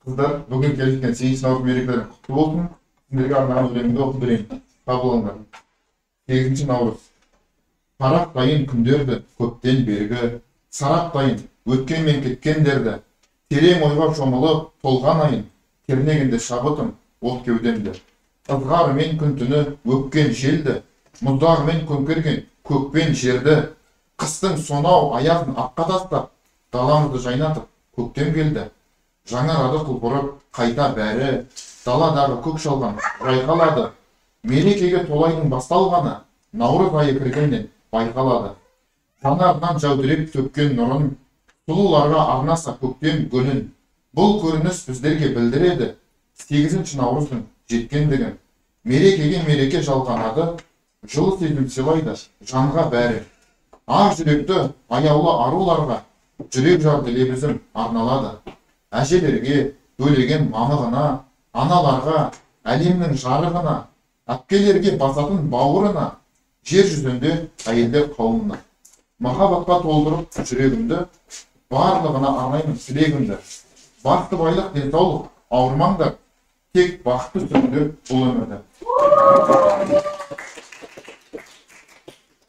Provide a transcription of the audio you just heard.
Kızlar, bugün gelişken 8 Navruz merекелерің құтты болсын. Сіздерге арнаған өлеңімді оқып берейін. Қабыл алыңдар. 8 Наурыз. Парақтайын күндерді көптен бергі, сарақтайын өткен мен кеткендерді, терең ойға шомылып толған айын, кернегенде шабытым от кеудемді. Ызғарымен күн түні өпкен желді, мұздағымен көмкерген көкпен жерді, қыстың сонау аязын аққа тастап, даламызды жайнатып көктем келді. Жаңарады құлпырып қайта бәрі, даладағы көк шалған жайқалады. Мерекеге толайдың басталғаны наурыз айы кіргеннен байқалады. Жанарынан жәудіреп төккен нұрын, сұлуларға арнаса көктем гүлін. Бұл көрініс біздерге білдіреді 8 наурыздың жеткендігін. Мерекеге мереке жалғанады, жылы сезім сыйлайды жанға бәрі. Ақ жүректі аяулы аруларға жүрек жарды лебізім арналады. Әжелерге төлеген мамығына, аналарға, әлемнің жарығына, әпкелерге басатын бауырына, жер жүзінде әйелдер қауымына. Махаббатқа толтырып жүрегімді, барлығына арнаймын тілегімді. Бақыты байлық денсаулық ауырмаңдар, тек бақытты сүріңдер бұл өмірді.